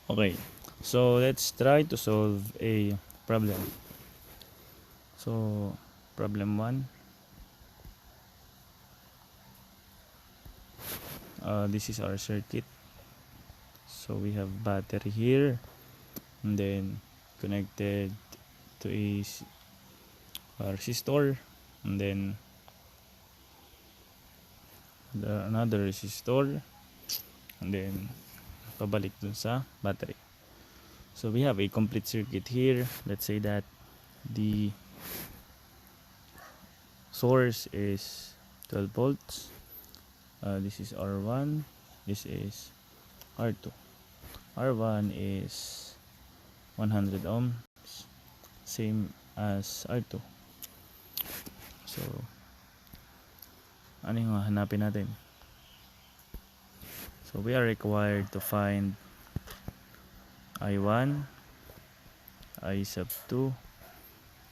Okay, so let's try to solve a problem. So problem 1, this is our circuit. So we have battery here, and then connected to a resistor, and then another resistor, and then pabalik dun sa battery. So we have a complete circuit here. Let's say that the source is 12 volts. This is R1, this is R2. R1 is 100 ohms, same as R2. So ano yung hanapin natin? So we are required to find I1, I sub 2,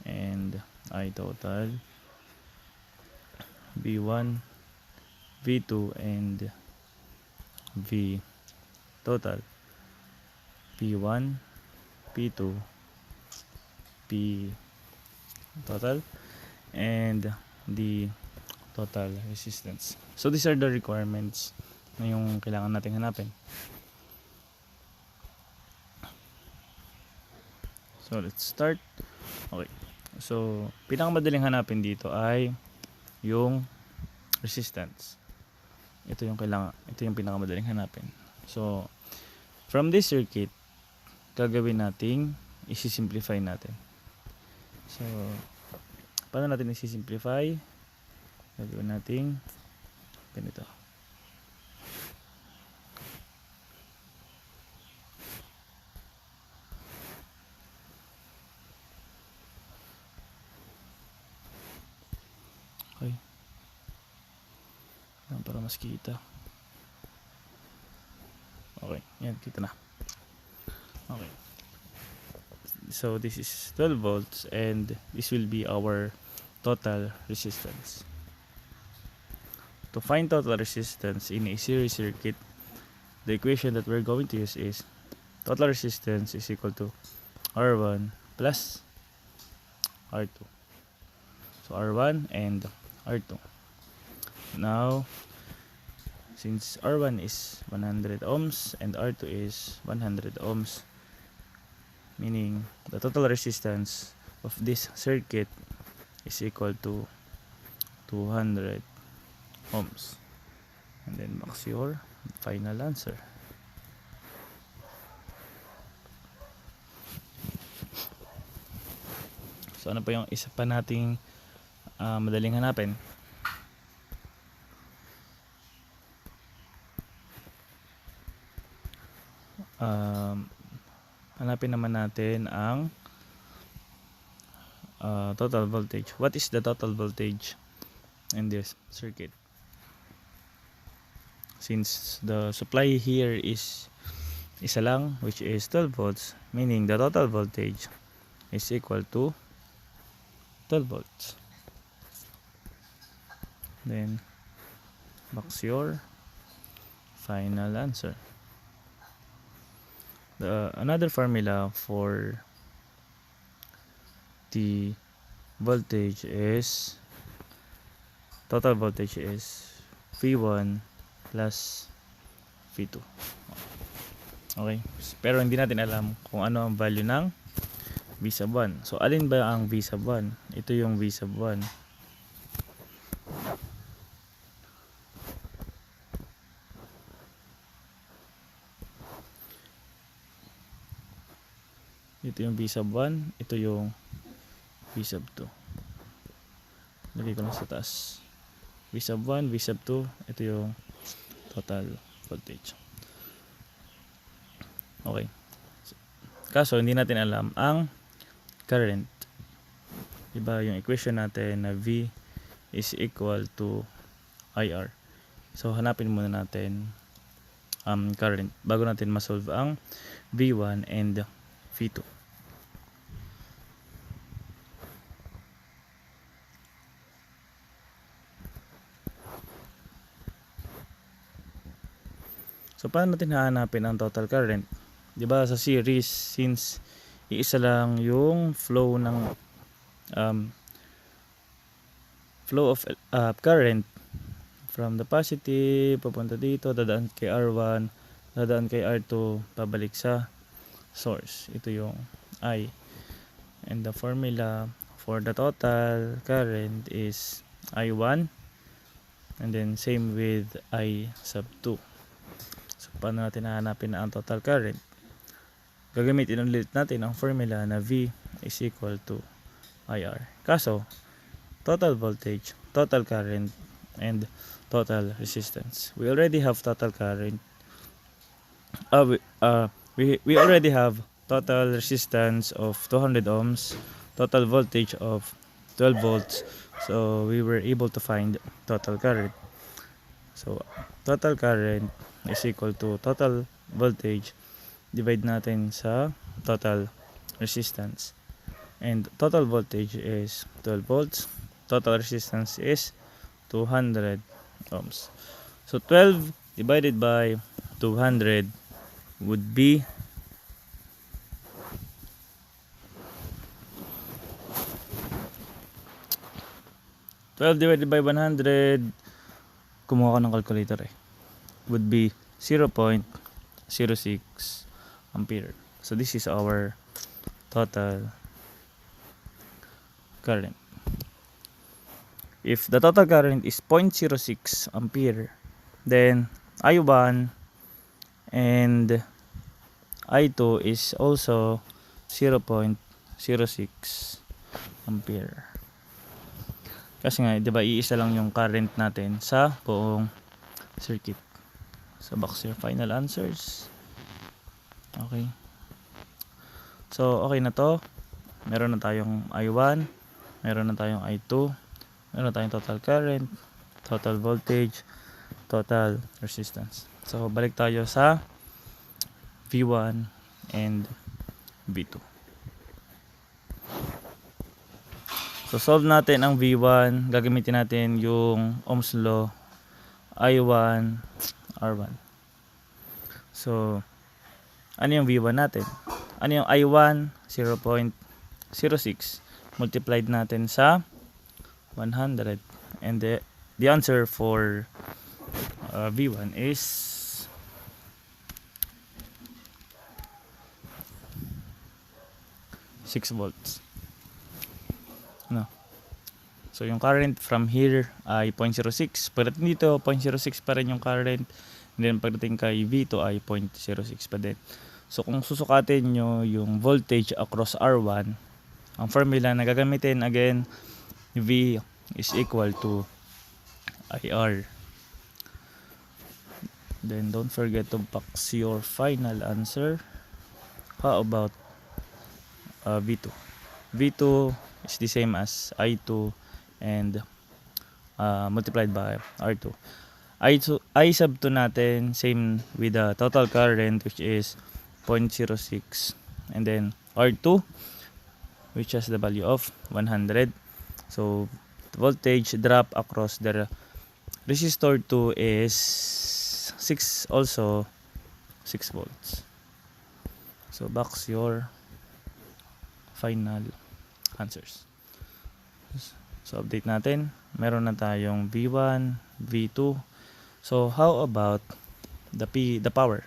and I total, V1, V2, and V total, P1, P2, P total, and the total resistance. So these are the requirements na yung kailangan nating hanapin. So let's start. Okay. So pinakamadaling hanapin dito ay yung resistance. Ito yung pinakamadaling hanapin. So from this circuit, gagawin nating isi-simplify natin. So paano natin isi-simplify? Gagawin nating ganito. Okay. Para mas kita. Okay, yan, kita na. Okay. So this is 12 volts and this will be our total resistance. To find total resistance in a series circuit, the equation that we're going to use is total resistance is equal to R1 plus R2. So R1 and R2. Now, since R1 is 100 ohms and R2 is 100 ohms, meaning the total resistance of this circuit is equal to 200 ohms. And then box your final answer. So ano pa yung isa pa nating madaling hanapin? Hanapin naman natin ang total voltage. What is the total voltage in this circuit? Since the supply here is isa lang, which is 12 volts, meaning the total voltage is equal to 12 volts. Then box your final answer. Another formula for the voltage is total voltage is V1 plus V2. Okay, pero hindi natin alam kung ano ang value ng V sub 1. So alin ba ang V sub 1? Ito yung V sub 1. Ito yung V sub 1, ito yung V sub 2. Lagay ko lang sa taas. V sub 1, V sub 2, ito yung total voltage. Okay. Kaso hindi natin alam ang current. Diba yung equation natin na V is equal to IR. So hanapin muna natin current bago natin ma-solve ang V1 and V2. So paano natin hahanapin ang total current? 'Di ba sa series, since iisa lang yung flow ng flow of current from the positive papunta dito, dadaan kay R1, dadaan kay R2, pabalik sa source. Ito yung I. And the formula for the total current is I1, and then same with I sub 2. So paano natin hahanapin na ang total current? Gagamitin ulit natin ang formula na V is equal to IR. Kaso, total voltage, total current, and total resistance. We already have total current. We already have total resistance of 200 ohms, total voltage of 12 volts. So we were able to find total current. So total current is equal to total voltage divide natin sa total resistance. And total voltage is 12 volts. Total resistance is 200 ohms. So 12 divided by 200 would be 12 divided by 100, kumuha ko ng calculator would be 0.06 ampere. So this is our total current. If the total current is 0.06 ampere, then I1 and I2 is also 0.06 ampere. Kasi nga, 'di ba, iisa lang yung current natin sa buong circuit. So box your final answers. Okay. So okay na to. Meron na tayong I1, meron na tayong I2, meron na tayong total current, total voltage, total resistance. So balik tayo sa V1 and V2. So solve natin ang V1, gagamitin natin yung Ohm's law, I1 R1. So ano yung V1 natin? Ano yung I1? 0.06 multiplied natin sa 100, and the answer for V1 is 6 volts. No. So yung current from here ay 0.06. Pagdating dito 0.06 pa rin yung current. And then pagdating kay V2 ay 0.06 pa din. So kung susukatin nyo yung voltage across R1, ang formula na gagamitin again, V is equal to IR. Then don't forget to box your final answer. How about V2? V2 is the same as I2 and multiplied by R2. I sub 2 natin, same with the total current, which is 0.06, and then R2, which has the value of 100. So the voltage drop across the resistor 2 is 6, also 6 volts. So box your final answers. So update natin, meron na tayong V1, V2. So how about the power?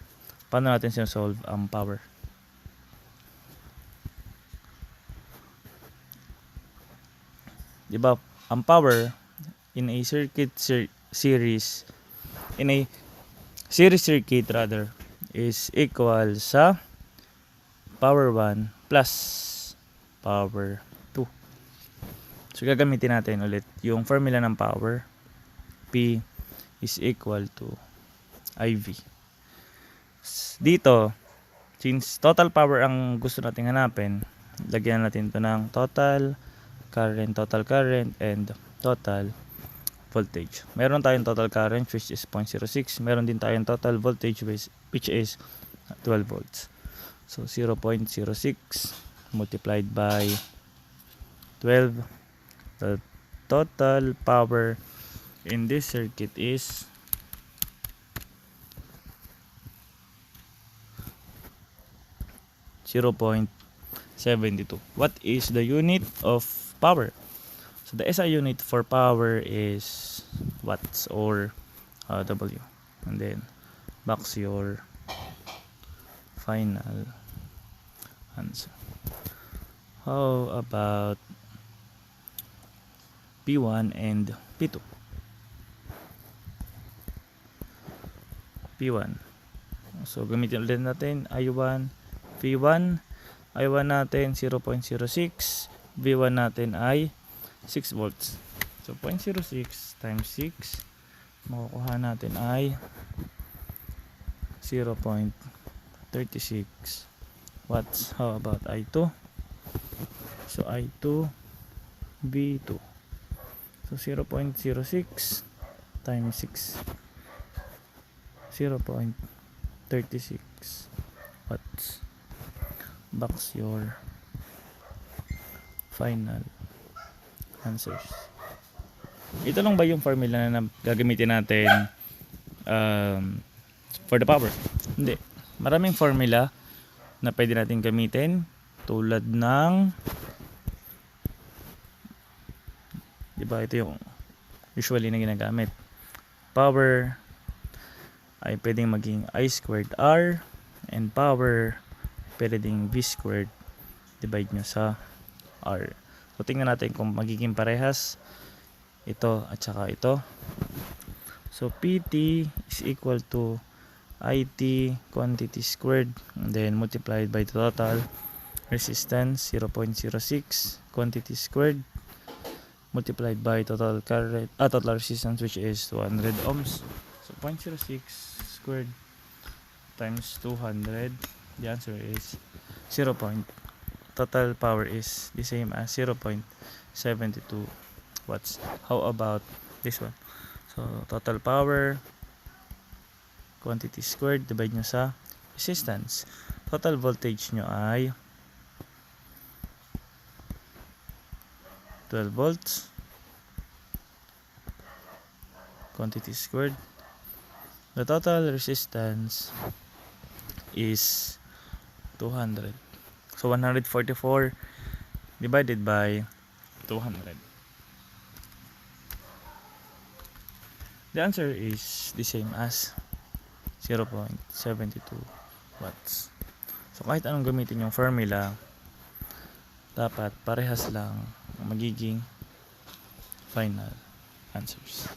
Paano natin sinasolve ang power? Diba, ang power in a circuit series circuit rather is equal sa power 1 plus power 2. So gagamitin natin ulit yung formula ng power. P is equal to IV. Dito, since total power ang gusto nating hanapin, lagyan natin ito ng total current, and total voltage. Meron tayong total current which is 0.06. Meron din tayong total voltage which is 12 volts. So 0.06 multiplied by 12. The total power in this circuit is 0.06 0.72. What is the unit of power? So the SI unit for power is watts or W. And then box your final answer. How about P1 and P2? P1. So gamitin ulit natin I1, P1. I1 natin 0.06, V1 natin ay 6 volts. So 0.06 times 6, makukuha natin ay 0.36 watts. How about I2? So I2, V2. So 0.06 times 6, 0.36 watts. Box your final answers. Ito lang ba yung formula na gagamitin natin for the power? Hindi. Maraming formula na pwede natin gamitin tulad ng, diba, ito yung usually na ginagamit. Power ay pwedeng maging I squared R, and power pwede ding V squared, divide nyo sa R. So tingnan natin kung magiging parehas ito at saka ito. So PT is equal to IT quantity squared and then multiplied by the total resistance 0.06 quantity squared multiplied by total current total resistance, which is 200 ohms. So 0.06 squared times 200, the answer is 0. Total power is the same as 0.72 watts. How about this one? So total power quantity squared, divide nyo sa resistance. Total voltage nyo ay 12 volts. Quantity squared. The total resistance is 200. So 144 divided by 200. The answer is the same as 0.72 watts. So kahit anong gamitin yung formula, dapat parehas lang ang magiging final answers.